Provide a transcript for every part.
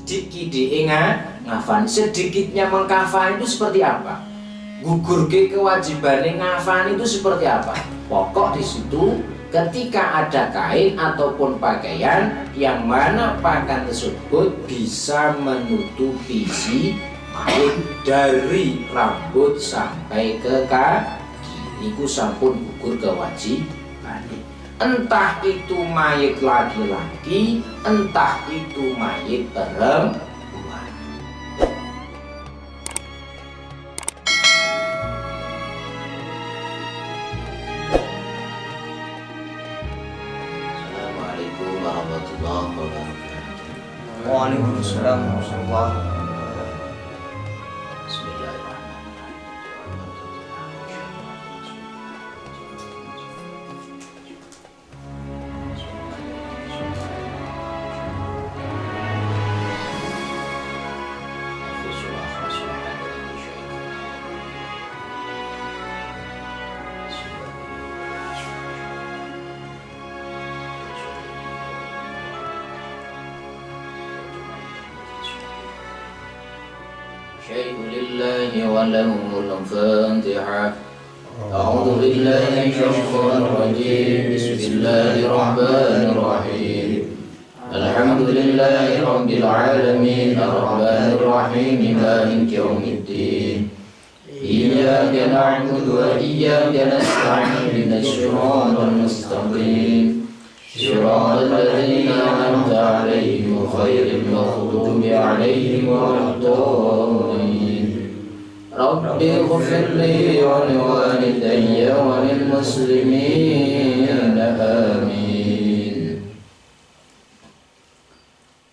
dikidi ngafani. Sedikitnya mengkafani itu seperti apa? Gugur ke kewajibannya ngafani itu seperti apa? Pokok di situ ketika ada kain ataupun pakaian yang mana pakaian tersebut bisa menutupi si mayit dari rambut sampai ke kaki, itu sampun gugur kewajiban. Entah itu mayit laki-laki, entah itu mayit perempuan. Assalamualaikum warahmatullahi wabarakatuh. Waalaikumsalam warahmatullahi wabarakatuh. شيء لله وله الفاتحة. أعوذ بالله من الشيطان الرجيم. بسم الله الرحمن الرحيم. الحمد لله رب العالمين الرحمن الرحيم مالك يوم الدين. إياك نعبد وإياك نستعين اهدنا الصراط المستقيم صراط الذين أنعمت عليهم غير المغضوب عليهم ولا الضالين. رب اغفر لي ولوالدي وللمسلمين آمين.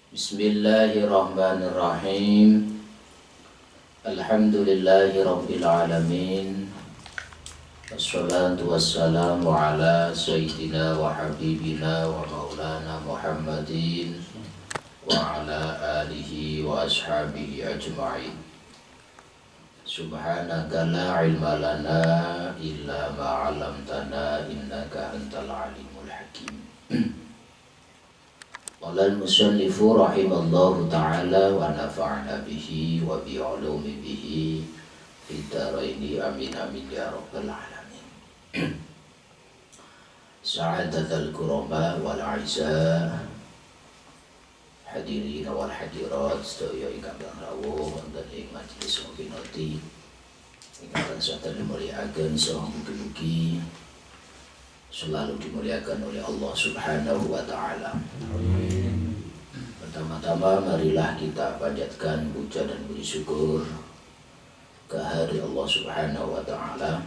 بسم الله الرحمن الرحيم. الحمد لله رب العالمين. Wassalatu wassalamu ala sayyidina wa habibina wa maulana Muhammadin wa ala alihi wa ashabihi ajma'in. Subhanaka la ilma lana illa ma 'allamtana innaka antal alimul hakim. Qala al-musannifu rahimallahu ta'ala wa nafa'ana bihi wa bi 'ulumi bihi fid dharaini amin amin ya rabbal alamin. Sa'adatul kurama wal aizah, hadirin wal hadirat sedaya ingkang rawuh wonten ing majelis ngopi ingkang tansah dimulyakaken saha mugi-mugi selalu dimuliakan oleh Allah Subhanahu wa taala. Amin. Pertama-tama marilah kita panjatkan puja dan puji syukur kehadirat Allah Subhanahu wa taala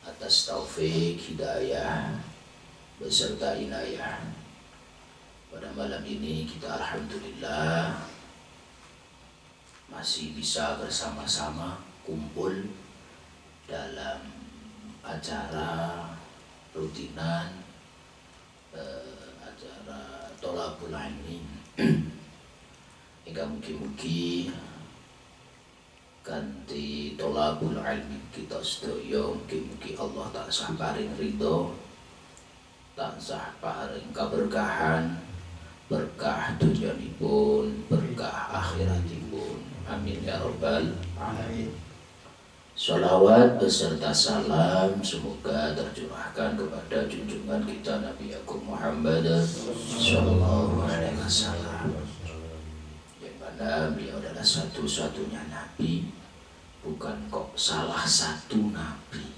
atas taufik, hidayah, beserta inayah. Pada malam ini kita alhamdulillah masih bisa bersama-sama kumpul dalam acara rutinan, acara tolabul ilmi. Hingga mugi-mugi kanthi tolabul ilmi kita sedaya mugi-mugi Allah tansah paring ridho, tansah paring keberkahan, berkah dunyanipun, berkah akhiratipun. Amin ya rabbal alamin. Sholawat beserta salam semoga tercurahkan kepada junjungan kita Nabi Agung Muhammad sallallahu alaihi wasallam, yang mana beliau adalah satu-satunya nabi, bukan kok salah satu nabi,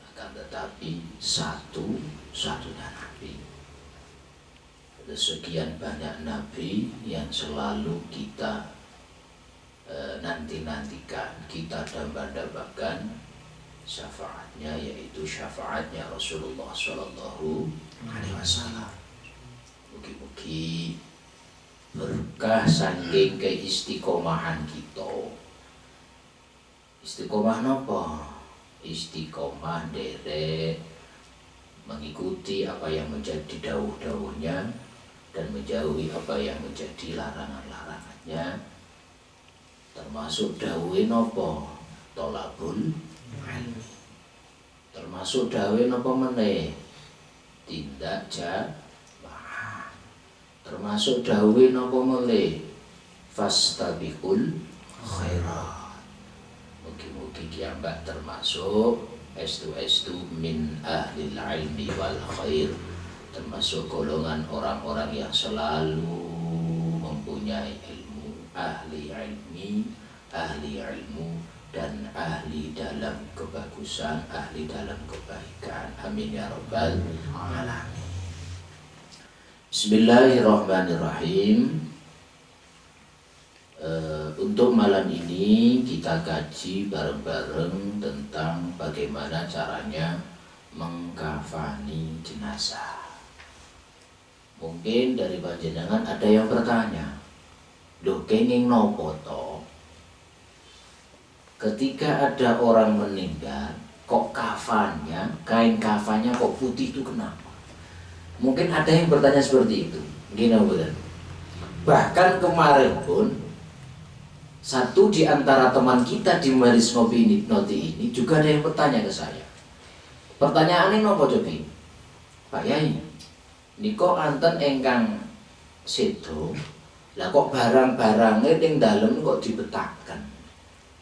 akan tetapi satu-satunya nabi. Ada sekian banyak nabi yang selalu kita nanti-nantikan, kita dambakan syafaatnya, yaitu syafaatnya Rasulullah Sallallahu Alaihi Wasallam. Mugi-mugi berkah saking keistiqomahan kita. Istiqomah napa? Istiqomah derek mengikuti apa yang menjadi dawuh-dawuhnya dan menjauhi apa yang menjadi larangan-larangannya. Termasuk dawuhe napa? Tolabul ilmi. Termasuk dawuhe napa meneh? Tindak jamaah. termasuk dawuh napa melih fastabiqul khairat. Mugi-mugi kiambak termasuk estu min ahli ilmi wal khair, termasuk golongan orang-orang yang selalu mempunyai ilmu, ahli ilmu dan ahli dalam kebagusan, ahli dalam kebaikan. Amin ya rabbal alamin. Bismillahirrahmanirrahim. Untuk malam ini kita kaji bareng-bareng tentang bagaimana caranya mengkafani jenazah. Mungkin dari panjenengan ada yang bertanya, "Loh, kenging nopo to? Ketika ada orang meninggal, kok kafannya, kain kafannya kok putih itu kenapa?" Mungkin ada yang bertanya seperti itu. Gini betul. Bahkan kemarin pun satu di antara teman kita di Majelis Ngopi Noti ini juga ada yang bertanya ke saya. Pertanyaannya nopo cobi? Pak Yai, niko anten engkang sedo, lah kok barang-barangnya ning dalem kok dibetakan.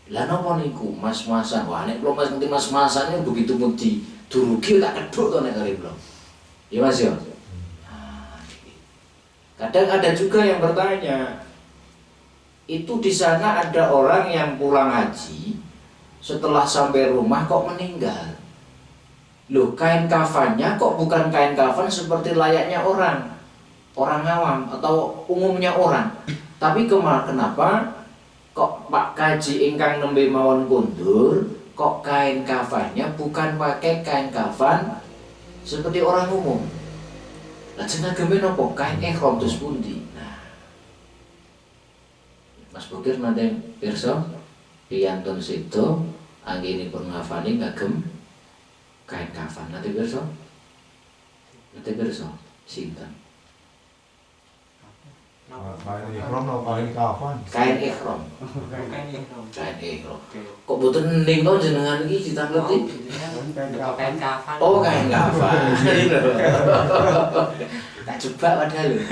Lah nopo niku mas-masan? Wah nek kula mas ngerti mas-masane begitu mudi durugi tak keduk to nek kali kula. Ya Mas yo. Nah, kadang ada juga yang bertanya, itu di sana ada orang yang pulang haji, setelah sampai rumah kok meninggal. Loh, kain kafannya kok bukan kain kafan seperti layaknya orang awam atau umumnya orang. Tapi kenapa kok Pak Kaji ingkang nembe mawon kundur, kok kain kafannya bukan pakai kain kafan seperti orang umum? Lah jenenge napa kain ihram terus pundi? Mas Bukir nanti pirsa piyantun sedo anggenipun ngafani ngagem kain kafan. Nanti pirsa sinten? Kain ihram atau kain kafan? Kain ihram. Kain ihram. Kok boten ning to jenengan iki ditangleti? Kain kafan. Oh, kain kafan. Tak coba padahal lho.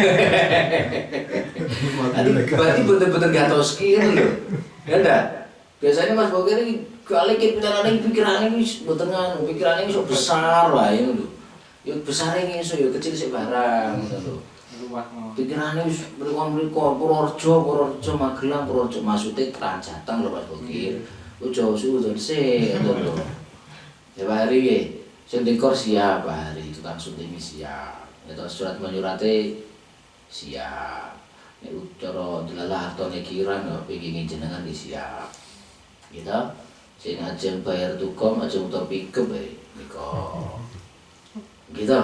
Berarti betul-betul gak tau skill lho. Ya enggak? Biasanya Mas Bokir ini kali pikirannya boten ngono, pikirannya iso besar wae lho. Ya besar ini iso ya kecil sik barang ngono lho. Pikirannya wis mriko Purworejo Magelang Purworejo maksude Tanjateng lho Mas Bokir. Ujo suwun sik lho. Ya Pak Hari nggih. Sing dekor siap Pak Hari, tukang syuting siap. Itu surat menyurate siap. Nek cara delalah atone kirang pengin jenengan siap. Gitu. Sing ajeng bayar tukom ajeng motor pickup nika. Gitu.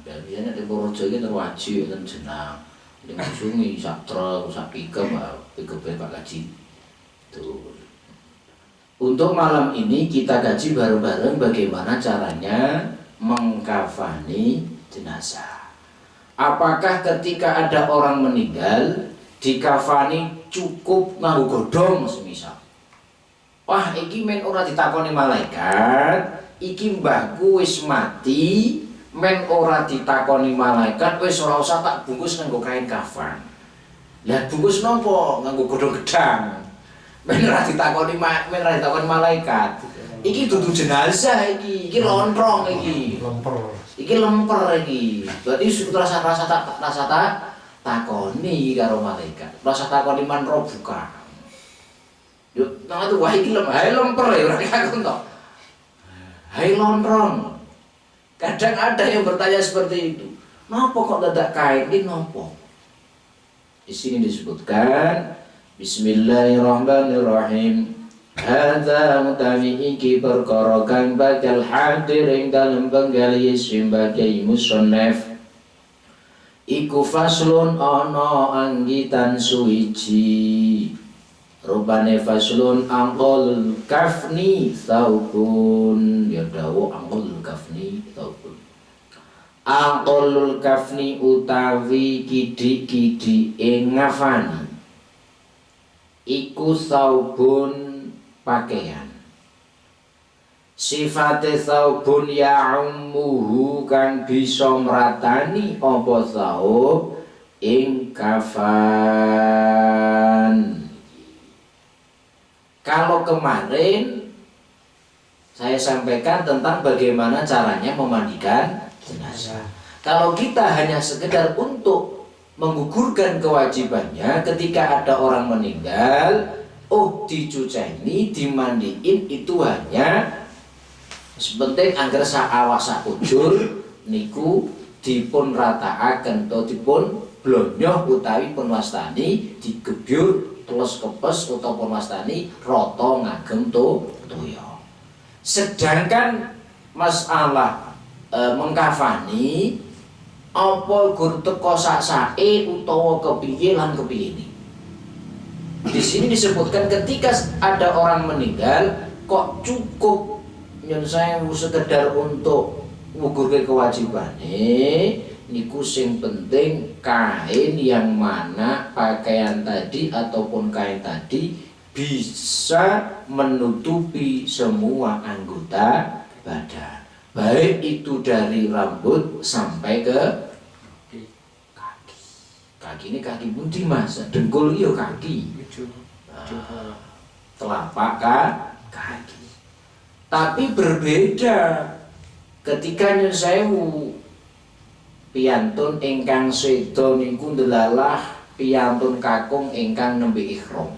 Dan biasanya di Purworejo iki terwajib ten jenang. Ning sungi sak truk sak pickup Pak Kaji. Tuh. Untuk malam ini kita kaji bareng-bareng bagaimana caranya mengkafani jenazah. Apakah ketika ada orang meninggal dikafani cukup nganggo godhong semisal? Wah, iki men ora ditakoni malaikat, iki mbahku wis mati, men ora ditakoni malaikat, wis ora usah tak bungkus nganggo kain kafan. Lah bungkus nopo? Nganggo godhong gedang. Men ora ditakoni malaikat. Iki dudu jenazah iki lontrong iki. Lemper iki. Berarti rasa takoni karo malaikat. Rasa takoni man ro buka. Yo nang itu wah iki lemper ya ora kakon to. Hai lontrong. Kadang ada yang bertanya seperti itu. Napa kok dadak kain iki napa? Di sini disebutkan Bismillahirrahmanirrahim. Hadza mutawi iki perkara kang bakal hadir ing dalem penggali sebagai musannaf. Iku faslun ana anggitan suwiji. Rupane faslun angkol kafni saubun. Ya dawu angkol kafni saubun. Angkolul kafni utawi kidik-kidik ngafani. Iku saubun pakaian. sifate saubun ya'ummuhu kang bisa mratani apa saub ing kafan. Kalau kemarin saya sampaikan tentang bagaimana caranya memandikan jenazah. Kalau kita hanya sekedar untuk menggugurkan kewajibannya ketika ada orang meninggal, dicuceni, dimandiin, itu hanya sepenting angger sak awak sak kujur niku dipun rataaken atau dipun blonyoh utawi pun wastani digebyur terus kepes utawa pun wastani rata ngagem toya. Sedangkan masalah mengkafani apa gur teko sak-sake utawa kepiye lan kepiye ini. Di sini disebutkan ketika ada orang meninggal kok cukup nyun sewu sekedar untuk ngugurke kewajibane niku sing penting kain yang mana pakaian tadi ataupun kain tadi bisa menutupi semua anggota badan. Baik itu dari rambut sampai ke kaki. Kaki ini kaki pundi Mas? Dengkul iyo kaki. Telapak kaki. Tapi berbeda ketika nyun sewu piyantun ingkang seda niku ndelalah piyantun kakung ingkang nembe ihram.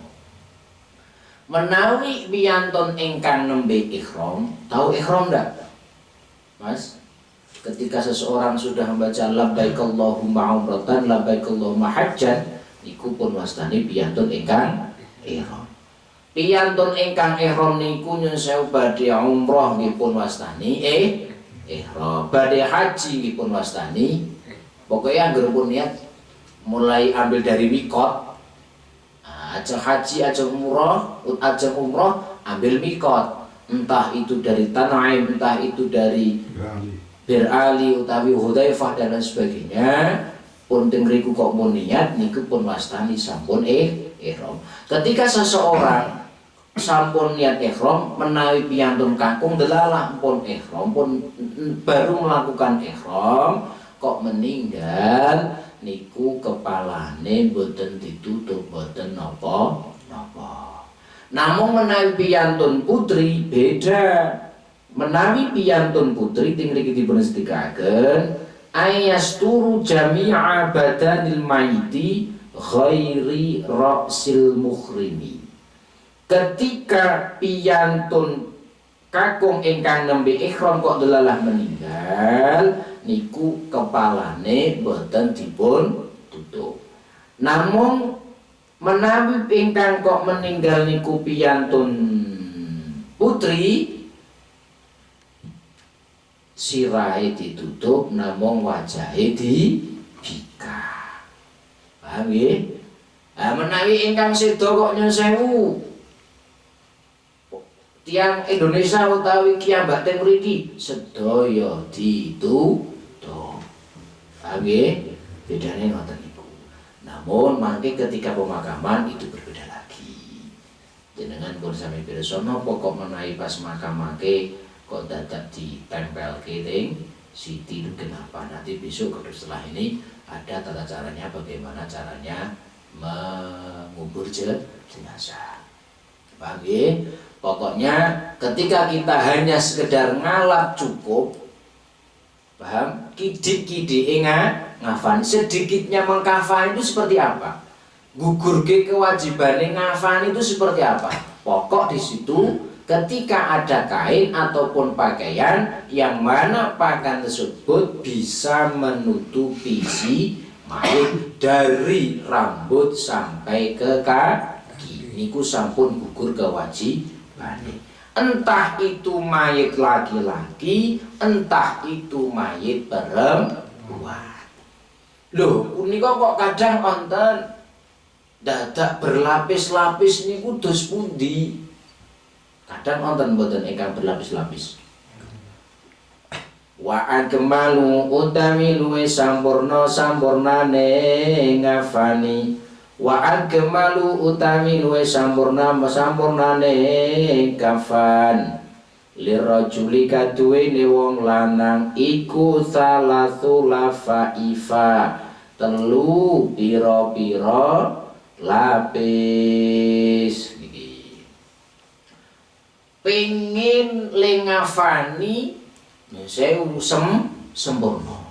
Menawi piyantun ingkang nembe ihram, tahu ihram ndak? Mas, ketika seseorang sudah membaca labbaik Allahumma umratan, labbaik Allahumma hajjan, niku pun wastani piyantun ingkang ihram. Piyantun ingkang ihram niku nyun sewu badhe umrah nggih pun wastani ihram. Badhe haji nggih pun wastani. Pokoke anggere pun niat mulai ambil dari mikot. Ajeng haji, ajeng umrah, ambil mikot. Entah itu dari Tan'im, entah itu dari Bir Ali utawi Hudzaifah dan lain sebagainya. Pun teng riku kok mun niat niku pun wastani sampun ihram. Ketika seseorang sampun niat ihram menawi piyantun kakung delalah pun ihram pun baru melakukan ihram kok meninggal niku kepalane boten ditutup boten napa-napa. Namun menawi piyantun putri beda. Menawi piyantun putri ting mriki dipun sedekaken ayasturu jami'a badanil maiti ghairi ra'sil mukhrimi. Ketika piyantun kakung ingkang nembe ihram kok delalah meninggal niku kepalane boten dipun tutup. Namun menawi ingkang kok meninggal niku piyantun putri, sirahe ditutup namung wajahe dibika. Paham nggih? Menawi ingkang seda kok nyun sewu tiang Indonesia utawi kiambak teng mriki sedaya ditutup. Paham nggih? Bedane ngoten niku. Namun mangke ketika pemakaman itu berbeda lagi. Jenengan pun sami pirsa napa kok menawi pas makamake kok dadak ditempelke teng siti kenapa? Nanti besok setelah ini ada tata caranya bagaimana caranya mengubur jenazah. Paham nggih? Pokoknya ketika kita hanya sekedar ngalap cukup, paham? Kidik-kidik ngafan, sedikitnya mengkafan itu seperti apa? Gugurke kewajibane ngafan itu seperti apa? Pokok di situ ketika ada kain ataupun pakaian yang mana pakaian tersebut bisa menutupi si mayit dari rambut sampai ke kaki. Niku sampun gugur kewajiban. Entah itu mayit laki-laki, entah itu mayit perempuan. Loh, punika kok kadang wonten dadak berlapis-lapis niku dos pundi? Kadang wonten mboten ingkang berlapis-lapis. Wa akmalu utami luwe sampurnane ngafani. Wa akmalu utami luwe sampurnane kafan. lirajuli kaduwene wong lanang iku salasu lafaifa telu pira-pira lapis iki. Pengin le ngafani sewu sempurna.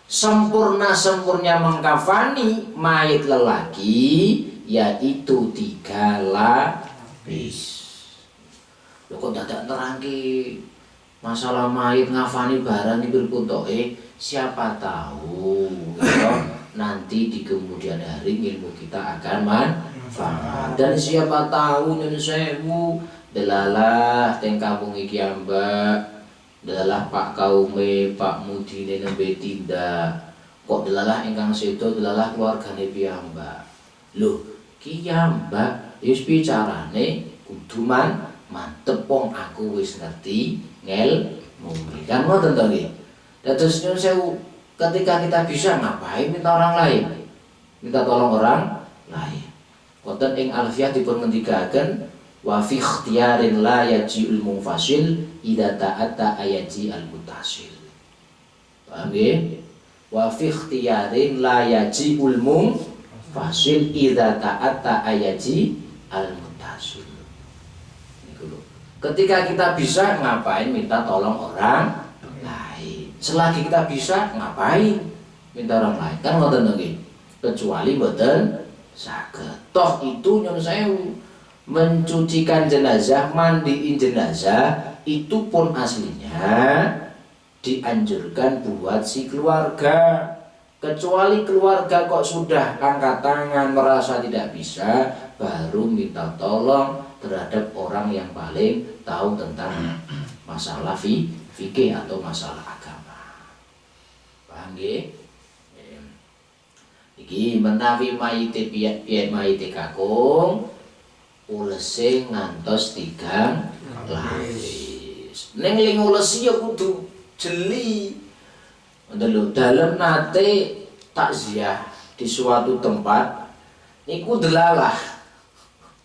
Sempurna-sempurnya mengkafani mayit lelaki yaitu 3 lapis. Lho kok dadak nerangke masalah mayit ngafani barang iki berputoke, siapa tahu gitu, nanti di kemudian hari ilmu kita akan manfaat. Dan siapa tahu nyun sewu delalah teng kampung iki ambak, delalah Pak kaume Pak mudine nembe tindak, kok delalah ingkang sedo delalah keluargane piyambak. Lho ki ambak wis bicarane kudu mantep wong aku wis ngerti ngelmu. Kan ngoten to nggih. Dados nyun sewu ketika kita bisa ngapain minta orang lain? Minta tolong orang lain. Wonten ing Alfiyah dipun ngendikaken wa fi ikhtiyarin la yaji'ul munfasil idza ta'atta ayaji al mutasil. Paham nggih? Wa fi ikhtiyarin la yaji'ul munfasil idza ta'atta ayaji al mutasil. Ketika kita bisa ngapain minta tolong orang lain. Selagi kita bisa ngapain minta orang lain. Kan ngoten nggih. Kecuali mboten saged. Toh itu nyun sewu mencucikan jenazah, mandiin jenazah itu pun aslinya dianjurkan buat si keluarga. Kecuali keluarga kok sudah angkat tangan merasa tidak bisa, baru minta tolong terhadap orang yang paling tahu tentang masalah fikih atau masalah agama. Paham nggih? Iki menawi mayite piye mayite kakung ulese ngantos 3 lapis. Ning ling ulesi ya kudu jeli. Lho dalem nate takziah di suatu tempat niku delalah.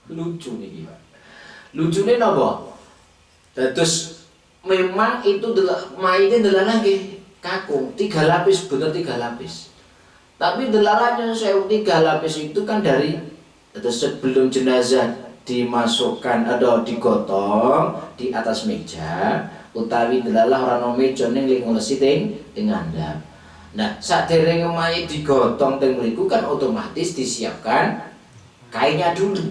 Lucu niki, Pak. Lucune napa? Dados memang itu mayite delalah nggih kakung 3 lapis, bener 3 lapis. Tapi delalahnya sewu 3 lapis itu kan dari terus sebelum jenazah dimasukkan atau digotong di atas meja utawi delalah ora ana meja ning ling ngulesi teng ngandhap. Nah, saderenge mayit digotong teng mriku kan otomatis disiapkan kainnya dulu.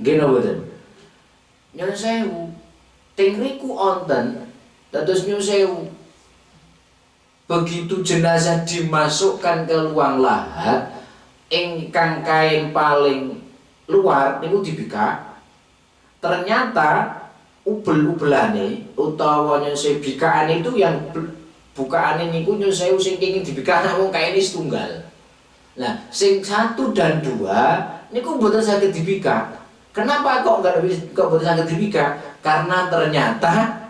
Nggih napa mboten? Nyun sewu teng mriku wonten dados nyun sewu begitu jenazah dimasukkan ke ruang lahat ingkang kain paling luar niku dibikak, ternyata ubel-ubelane utawa nyun sewu bikaane itu yang bukaane niku nyun sewu sing kenging dibikak namung kaine setunggal. Nah, sing 1 dan 2 niku mboten saged dibikak. Kenapa kok mboten saged dibikak? Karena ternyata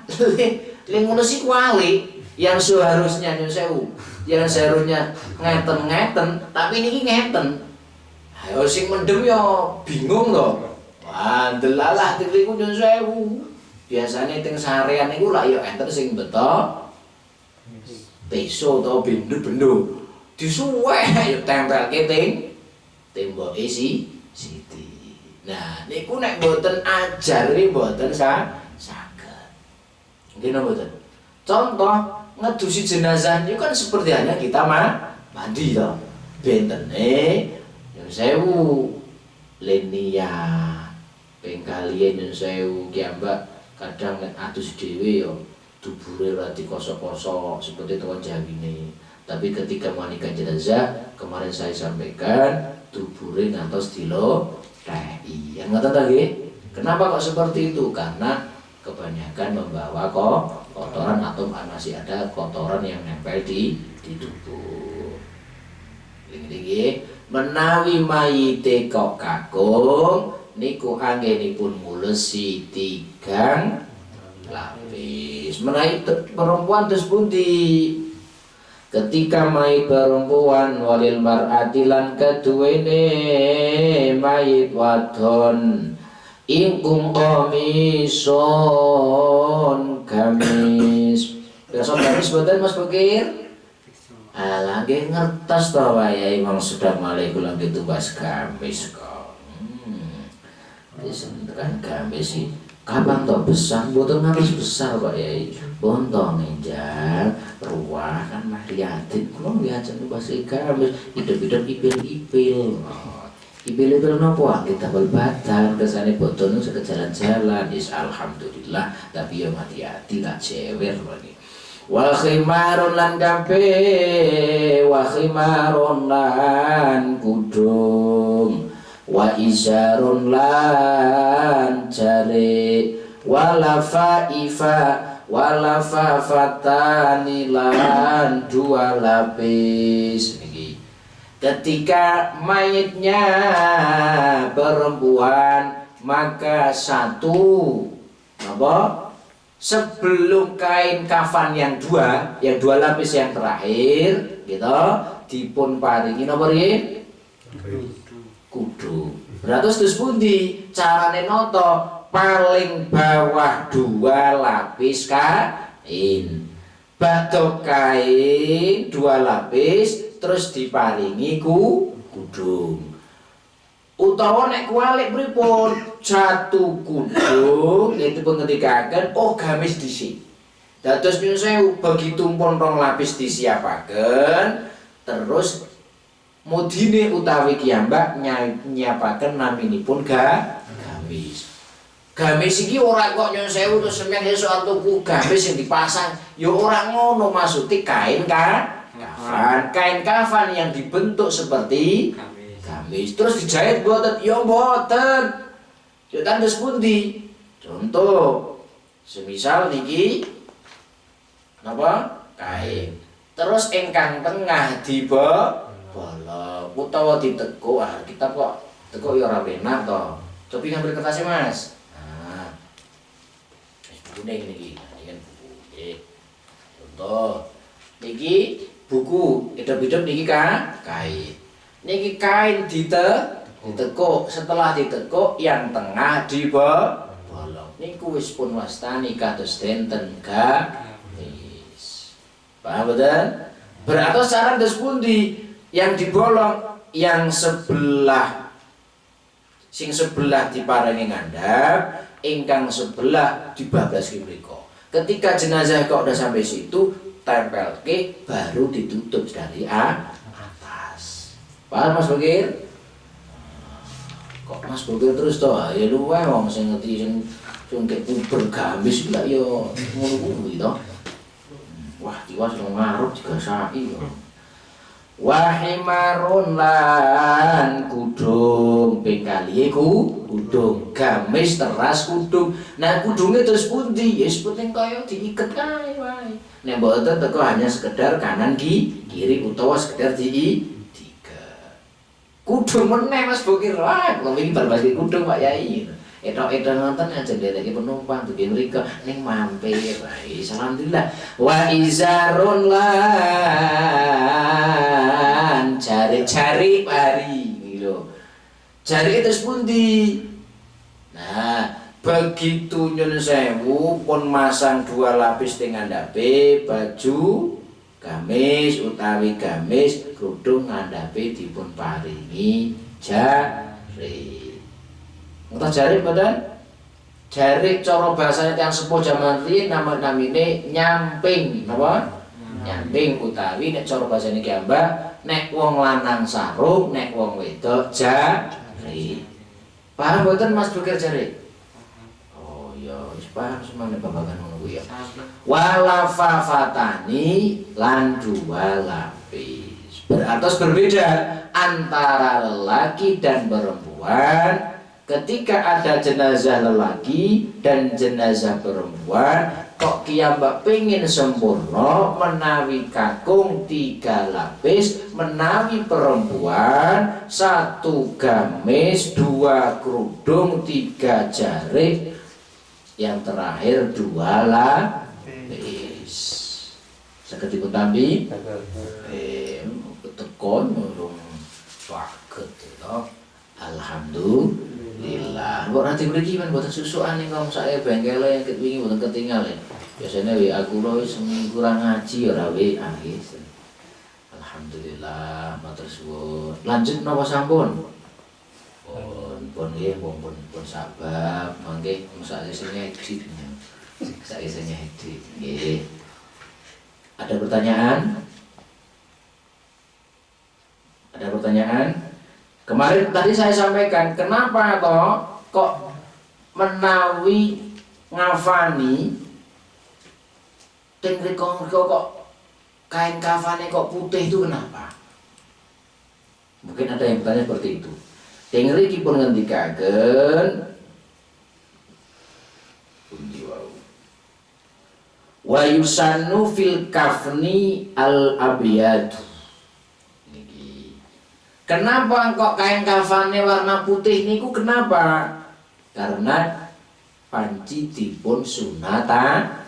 ling ngono sik wali. Yang seharusnya nyun sewu, yang seharusnya ngeten tapi niki ngeten. Ayo sing mendem yo bingung loh. Wah, delalah tiku nyun sewu. Biasane teng sarean niku lak yo enten sing beto peso atau bendo-bendo. Disuweh yo tempelke teng temboke siti. Nah, niku nek mboten ajare mboten saged. Nggih napa mboten? Contoh ngedusi jenazah itu kan seperti hanya kita mandi toh. Bentene nyun sewu lenia pengkalian nyun sewu kiambak kadang nek adus dhewe yo dubure ora dikosok-kosok seperti tuan jawine. Tapi ketika mandikan jenazah kemarin saya sampaikan dubure ngantos dilo teh. Yang ngoten ta nggih? Kenapa kok seperti itu? Karena kebanyakan membawa kotoran atau masih ada kotoran yang nempel di tubuh. Ini menawi mayite kok kakung niku anggenipun ngulesi 3 lapis. Menawi perempuan terus pundi? Ketika mayit perempuan walil mar'ati lan kaduwene mayit wadon ingkung komison gamis. Besok gamis boten Mas Bukir? Alah nggih ngertos to wayahe wong sudah malih kula nggih tumbas gamis kok. Disentekan gamis iki kapan to besar boten ngantos besar Pak Yai. Bontong enjang ruah kan mah riatin kula nggih ajeng tumbas gamis hidup-hidup ipil-ipil. Ipil-ipil napa kita bal badan kesane boten sudah jalan-jalan is alhamdulillah tapi yo hati-hati lah cewer lagi. Wa khimarun lan kape wa khimarun lan kudung wa isyarun lan jari wala fafatani lan dua lapis niki. Ketika mayitnya perempuan maka satu apa? Sebelum kain kafan yang dua lapis yang terakhir gitu dipun paringi napa nggih? Kudu. Berarti terus pundi carane noto paling bawah dua lapis kain. Batok kain dua lapis terus diparingi kudung. Utawa nek kualik pripun satu kudung itu pun ngendikaken gamis dhisik. Dados nyuwun sewu begitu pun rong lapis disiapaken terus mudine utawi kiyambak nyiapaken naminipun gamis. Gamis iki ora kok nyuwun sewu terus semeng esuk tuku gamis yang dipasang ya ora ngono maksudnya kain kafan. Kain kafan yang dibentuk seperti gamis terus dijahit boten ya boten. Ya tandus pundi? Contoh semisal niki napa? Kain. Terus ingkang tengah bolong utawa ditekuk. Kita kok tekuk ya ora penak to. Cobi ngambil kertasnya Mas. Nah. Wis bukune niki. Ini kan buku. Nggih. Contoh niki buku, hidup-hidup niki kain. Niki kain ditekuk, setelah ditekuk yang tengah dibolong. Niku wis pun wastani kados denten gamis. Paham boten? Berarti saran dos pundi yang dibolong yang sebelah sing sebelah diparingi ngandhap, ingkang sebelah dibablaske mriku. Ketika jenazah kok udah sampai situ tempelke baru ditutup dari atas. Paham Mas Bukir? Kok Mas Bukir terus toh? Ya luwe wong sing ngerti sing kek puber gamis lak yo ngono kuwi to. Wah, tiwas ngarep digasaki yo. Wahimarun lan kudung ping kali kudung gamis teras kudung. Nah kudungnya terus pundi? Ya penting kaya diiket kae wae. Nek mboten teko hanya sekedar kanan kiri utawa sekedar kudung meneh Mas Bukir. Wah, kula wingi bar bagi kudung Pak Yai. Etok-etok nonton aja ndeleki penumpang dugi mriko ning mampe wae. Alhamdulillah. Wa izarun lan jari-jari pari lho. Jari terus pundi? Nah, begitu nyun sewu pun masang dua lapis teng ngandhape baju gamis utawi gamis kudung ngandhape dipun paringi jari. Entah jari badan jari cara bahasanya yang sepuh zaman riyin namine nyamping napa? Nyamping utawi nek cara bahasane kiambak nek wong lanang sarung nek wong wedok jari. Paham boten Mas Bukir jari? Oh iya wis paham semane babagan ngono kuwi ya. Wala fafatani lan dua lapis. Berarti berbeda antara lelaki dan perempuan. Ketika ada jenazah lelaki dan jenazah perempuan, kok kiambak pengen sempurna menawi kakung 3 lapis, menawi perempuan 1 gamis, 2 kerudung, 3 jari, yang terakhir 2 lapis. Saged dipun tampi? Tekon urung saged to. Alhamdulillah. Nanti mriki men boten susukan ning kok saya bengkele yang wingi boten ketinggal ya. Biasanya WA kula wis seminggu kurang ngaji ora WA nggih. Alhamdulillah, matur suwun. Lanjut napa sampun? Pun nggih, pun sabab, mangke sak isine edit. Sak isine edit. Nggih. Ada pertanyaan? Ada pertanyaan? Kemarin tadi saya sampaikan, kenapa kok menawi ngafani teng mriko kok kain kafane kok putih itu kenapa? Mungkin ada yang bertanya seperti itu. Teng mriki pun ngendikaken pundi wau. Wa yusannu fil kafni al abyad. Kenapa kok kain kafane warna putih niku kenapa? Karena panci dipun sunatan.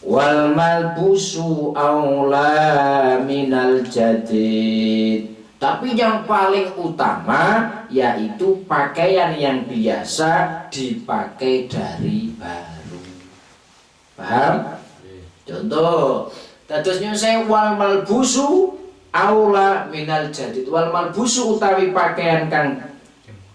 Wal malbusu aula minal jadid. Tapi yang paling utama yaitu pakaian yang biasa dipakai dari baru. Paham? Contoh, tadosnya saya wal malbusu aula minal jadid. Wal malbusu utawi pakaian kang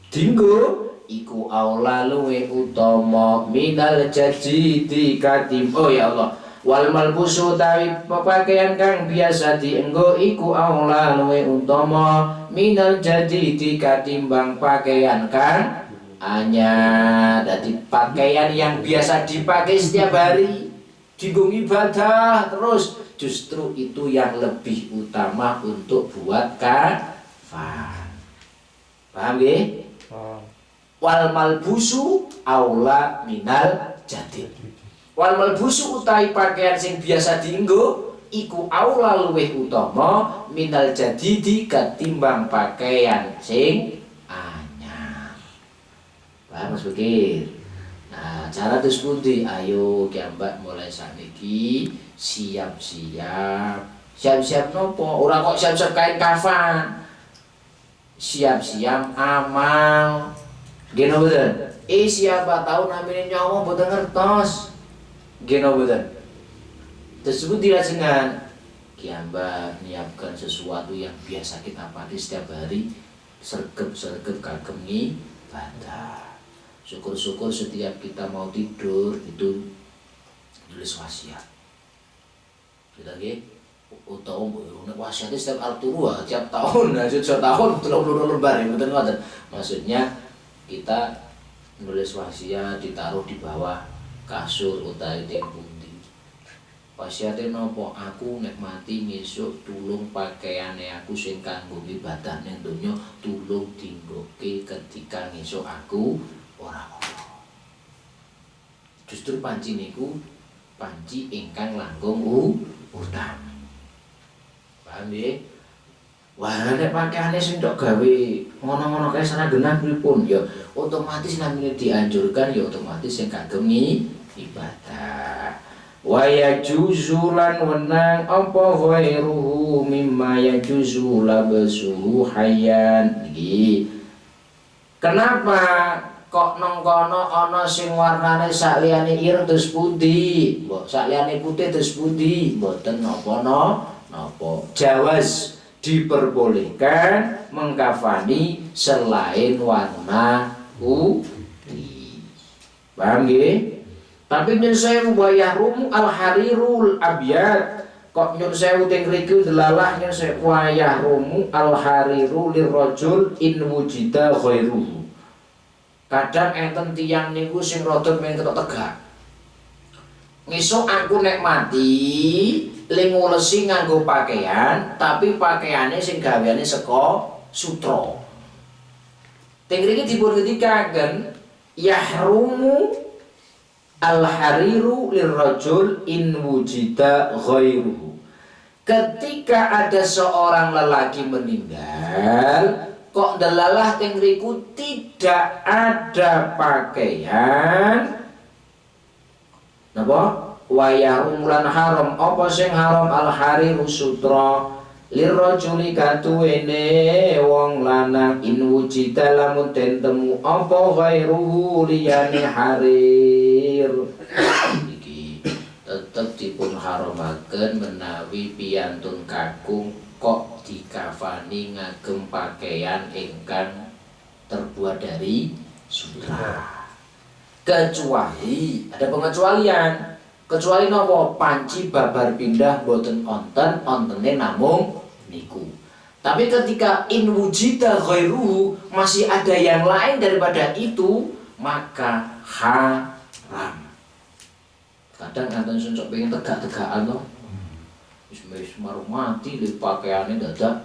dinggo iku aula luwe utama minal jadid katim. Oh ya Allah, wal malbusu utawi pakaian kang biasa dienggo iku aula luwe utama minal jadid katimbang pakaian kang anyar. Dadi pakaian yang biasa dipakai setiap hari dienggo ibadah terus, justru itu yang lebih utama untuk buat kafan. Paham nggih? Wal malbusu aula minal jadid. Wal malbusu utawi pakaian sing biasa dienggo iku aula luwih utama minal jadidi ketimbang pakaian sing anyar. Paham Mas Bekir? Nah, cara terus pundi? Ayo Mbak mulai sakniki siap-siap. Siap-siap nopo? Ora kok siap-siap kain kafan. Siap-siap amal. Geno boten? Siapa tahu namine nyawa boten ngertos. Geno boten? Tersebut dilajengan Mbak nyiapkan sesuatu yang biasa kita pakai setiap hari, sergep-sergep kagem ibadah. Syukur-syukur setiap kita mau tidur itu tulis wasiat. Kita nggih utawa wasiat setiap arep turu tiap tahun, setiap tahun 30 lembar mboten ngoten. Maksudnya kita nulis wasiat ditaruh di bawah kasur utawi teng pundi. Wasiate napa? Aku nek mati ngesuk tulung pakaiane aku sing kanggo ibadah ning donya tulung dinggoke ketika ngesuk aku ora ana. Justru panci niku panci ingkang langkung utami. Paham nggih? Wah, nek pakaiane sing tok gawe ngono-ngono kae sanagenan pripun ya otomatis namine dianjurkan ya otomatis sing kagem ibadah. Wa yajuzu lan wenang apa ghairuhu mimma yajuzu labsuhu hayyan. Iki kenapa kok nang kono ana sing warnane sakliyane ireng terus putih, mbok sakliyane putih terus putih, mboten napa-napa. Jawaz diperbolehkan mengkafani selain warna putih. Paham nggih? Tapi nyun sewu wayahrum al-harirul abyad. Kok nyun sewu teng mriki delalah nyun sewu wayahrum al-hariru lirrajul in wujida ghairuhu. Kadang enten tiyang niku sing rada men ketok tegak. Ngesuk aku nek mati ling ngulesi nganggo pakaian, tapi pakaiane sing gaweane saka sutra. Teng mriki dipun ngendikaken yahrumu al-hariru lirrajul in wujida ghairuhu. Ketika ada seorang lelaki meninggal, kok delalah teng mriku tidak ada pakaian napa wayahum lan haram apa sing haram al hariru sutra lirrajuli katuwene wong lanang in wujida lamun den temu apa ghairuhu liyane harir iki tetep dipun haramaken menawi piyantun kakung kok dikafani ngagem pakaian ingkang terbuat dari sutra. Kecuali ada pengecualian. Kecuali nopo panci babar pindah boten ontene namung niku. Tapi ketika in wujida ghairuhu masih ada yang lain daripada itu, maka haram. Kadang anten suncuk pengen tegak-tegakan to. Wis maru mati li pakaiane dadak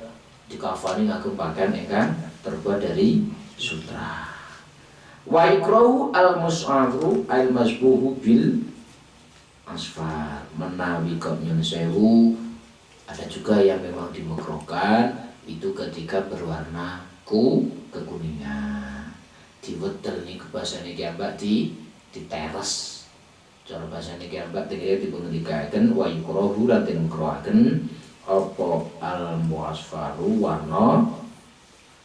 dikafani ngagem pakaian ingkang terbuat dari sutra. Wa ikrahu al-mus'aru al-masbuhu bil asfar menawi kok nyun sewu ada juga yang memang dimekrohkan itu ketika berwarna kekuningan diwetel niku basane ki ambak di teres cara basane ki ambak tengene dipun ngendikaken wa ikrahu lan den mekrohaken apa al-mus'aru warna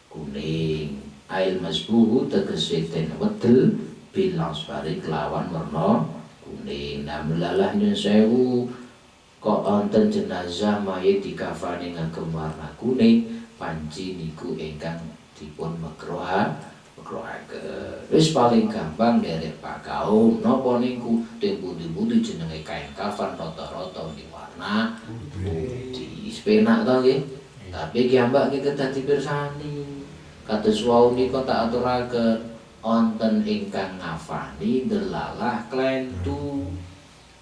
kuning ail masbuhu tegese den wedel bil asfari kelawan warna kuning. Nah melalah nyun sewu kok wonten jenazah mayit dikafani ngagem warna kuning panci niku ingkang dipun makruhaken. Wis paling gampang derek Pak Kaum napa niku teng pundi-pundi jenenge kain kafan rata-rata di warna putih. Penak to nggih. Tapi ki ambak ki kedah dipirsani. Kados wau nika tak aturaken wonten ingkang ngafani delalah klentu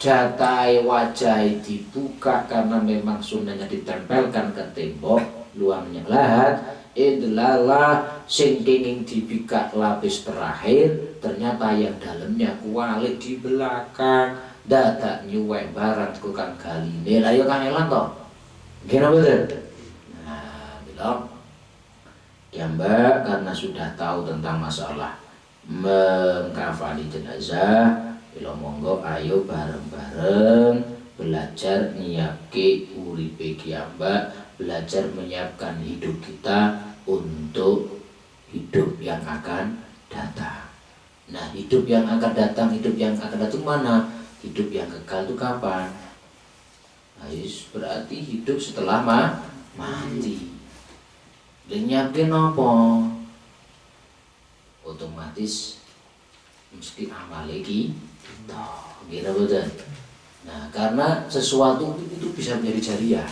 datai wajah dibuka karena memang sunnahnya ditempelkan ke tembok luangnya lahat delalah sing kenging dibikak lapis terakhir ternyata yang dalamnya kualik di belakang dadak nyuwek barang tukang galine lha ya kangelan to nggih napa mboten. Nah bilang ya Mbak karena sudah tahu tentang masalah mengkafani jenazah bila monggo ayo bareng-bareng belajar nyiapke uripe ki Mbak, belajar menyiapkan hidup kita untuk hidup yang akan datang. Nah hidup yang akan datang mana? Hidup yang kekal itu kapan? Nah, berarti hidup setelah mati. Dan nyiapin apa? Otomatis mesti amal lagi gitu betul. Nah karena sesuatu itu bisa menjadi jariah.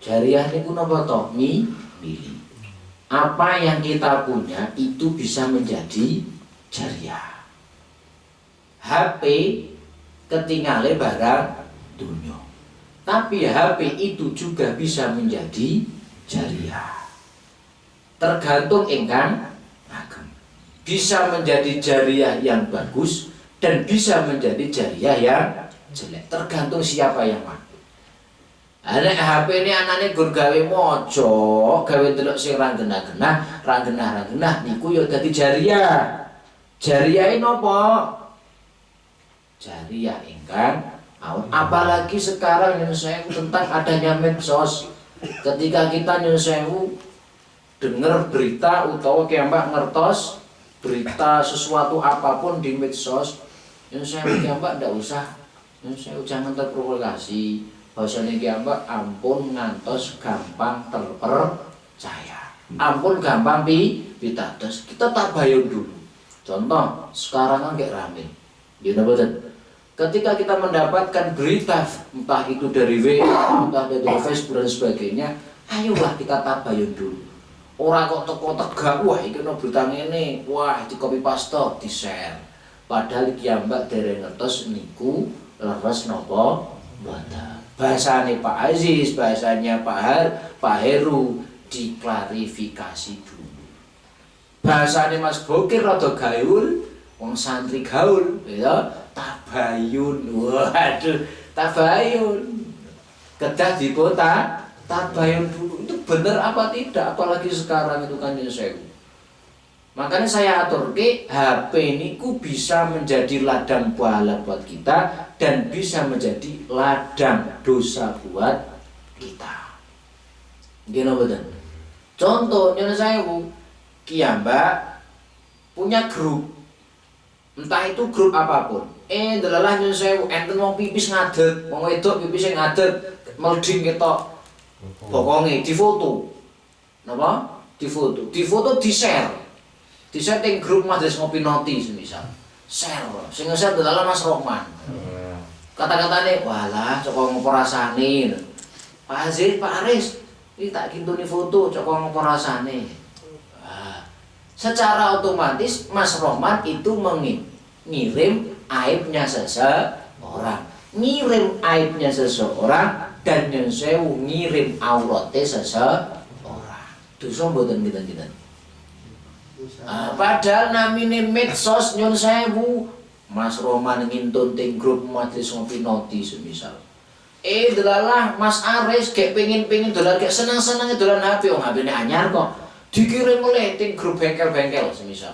Jariah ini pun apa toh? Milih. Apa yang kita punya itu bisa menjadi jariah. HP ketinggalan barang dunia. Tapi HP itu juga bisa menjadi jariah. Tergantung ingkang agem. Bisa menjadi jariah yang bagus dan bisa menjadi jariah yang jelek. Tergantung siapa yang pakai. Anak HP ini anaknya gur gawe mojo, gawe delok sing ra genah niku ya dadi jariah. Jariah ini apa? Jariah ingkang apalagi sekarang nyun sewu tentang adanya medsos. Ketika kita nyun sewu dengar berita utawa kiambak ngertos berita sesuatu apapun di medsos, nyun sewu kiambak ndak usah, nyun sewu jangan terprovokasi. Bahasane kiambak ampun ngantos gampang terpercaya. Ampun gampang pitados. Kita tak bayun dulu. Contoh sekarang kan kayak rame. Ya betul. Ketika kita mendapatkan berita entah itu dari WA, entah dari Facebook dan sebagainya, ayolah kita tabayun dulu. Orang kok teko tegak, wah iki ono berita ngene, wah di copy paste, di share. Padahal kiambak dereng ngertos niku leres napa mboten. Bahasane Pak Aziz, bahasanya Pak Heru diklarifikasi dulu. Bahasane Mas Bokir rada gaul, wong santri gaul, ya. Tabayun, waduh, tabayun, kedah di kota, tabayun dulu, itu benar apa tidak, apalagi sekarang itu kan nyun sewu. Makanya saya atur ke HP ini ku bisa menjadi ladang pahala buat kita dan bisa menjadi ladang dosa buat kita. Nggih napa mboten? Contoh nyuwun sewu, kiyambak punya grup. Entah itu grup apapun. Delalah nyuwun sewu enten wong pipis ngadeg, wong wedok pipis ngadeg, melding ketok bokonge difoto. Napa? Difoto. Difoto di-share. Di-share ning grup Majelis Ngopi Noti semisal. Share. Sing nge-share delalah Mas Rohman. Kata-katane, walah cok ngopo rasane. Pak Aziz, Pak Aris, ini tak kintuni foto cok ngopo rasane. Secara otomatis Mas Rohman itu mengirim aibnya seseorang, ngirim aibnya seseorang dan nyun sewu ngirim aurate seseorang. Dosa mboten kinten-kinten. Padahal namine medsos nyun sewu Mas Rohman ngintun ting grup Majelis Ngopi Noti semisal. Delalah Mas Aris gek pengen dolan gek seneng-senenge dolan HP wong HP-ne anyar kok. Dikirim oleh ting grup bengkel-bengkel semisal.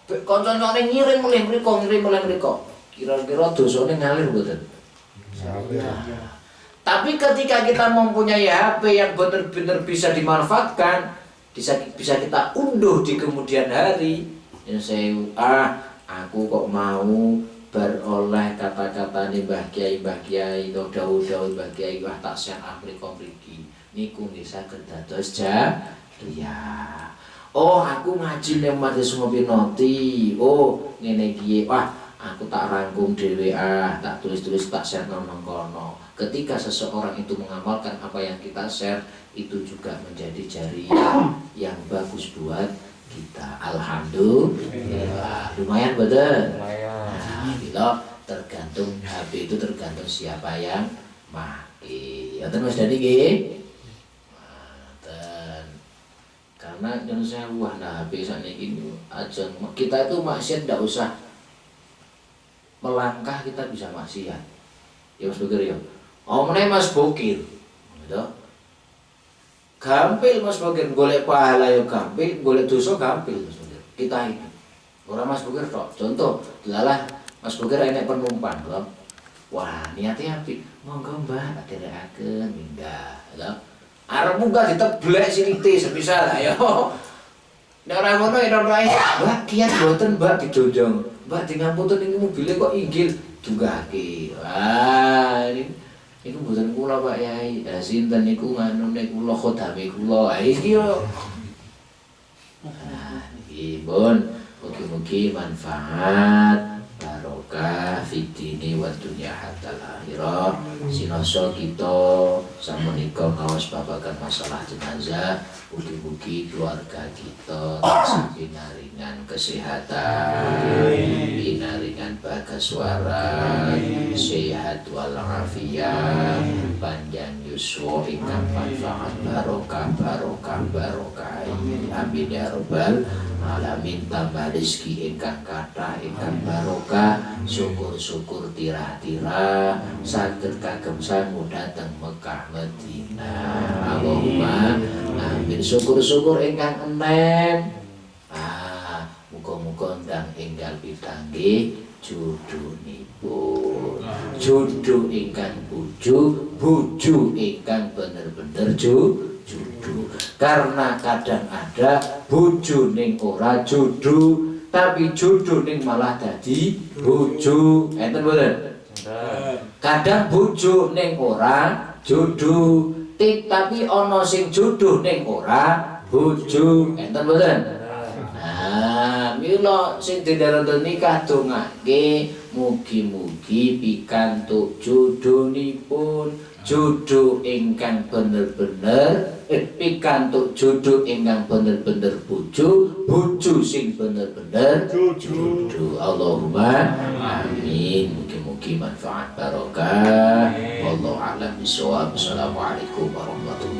Kanca-kancane ngirim oleh mriko. Kira-kira dosane ngalir mboten? Tapi ketika kita mempunyai HP yang benar-benar bisa dimanfaatkan, bisa kita unduh di kemudian hari. Ya saya aku kok mau beroleh kata-kata nih Mbah Kiai daud-daud Mbah Kiai wah tak share mriki niku nggih saged dados jariyah. Oh aku ngaji nang Majelis Ngopi Noti. Oh ngene iki wah aku tak rangkum dhewe tak tulis-tulis tak share nang kono. Ketika seseorang itu mengamalkan apa yang kita share itu juga menjadi jariyah yang bagus buat kita. Alhamdulillah. Lumayan betul. Nah, gitu tergantung HP itu tergantung siapa yang make. Ya Mas Dani nggih. Karena jangan saya wah nah HP sakniki aja kita itu maksiat ndak usah melangkah kita bisa maksiat. Ya Mas Bokir ya. Omne Mas Bokir. Gitu. Gampil Mas Bokir golek pahala yo gampil, golek dosa gampil Mas Bokir. Kita ini. Ora Mas Bokir tok. Contoh, delalah Mas Bokir enek penumpang lho. Wah, niatnya apik. Monggo Mbah aderekaken minggah, lho. Arep munggah diteblek silite semisal ayo. Nek ora ngono ira wae. Mbak kiat mboten Mbak didonjong. Mbak dingapunten iki mobile kok inggil dunggahke. Wah, iku mboten kula Pak Yai. Lah sinten niku nganune kula khodame kula. Iki yo. Iki pun mugi-mugi manfaat barokah fitini wa dunya hatta akhirah. Sinoso kita samenika ngaos babagan masalah jenazah. Mugi-mugi keluarga kita tansah pinaringan kesehatan, pinaringan bagas waras, sehat walafiat, panjang yuswa ingkang manfaat barokah. Amin ya rabbal alamin. Tambah rezeki ingkang kathah ingkang barokah, syukur-syukur tirah-tirah saged kagem sangu dhateng Mekah Madinah. Allahumma amin. Syukur-syukur ingkang enem. Muga-muga ndang enggal pitanggih judunipun. Judu ingkang bojo ingkang bener-bener judu. Karena kadang ada bojo ning ora judu, tapi judu ning malah dadi bojo. Enten mboten? Kadang bojo ning ora judu, tapi ana sing jodoh ning ora bojo. Enten mboten? Nah, mila sing didherek nikah dongake mugi-mugi pikantuk jodohnipun, jodoh ingkang bener-bener pikantuk jodoh ingkang bener-bener bojo sing bener-bener jodoh. Allahumma amin. Mugi-mugi manfaat barokah. Wallahu a'lam bishawab. Assalamualaikum warahmatullahi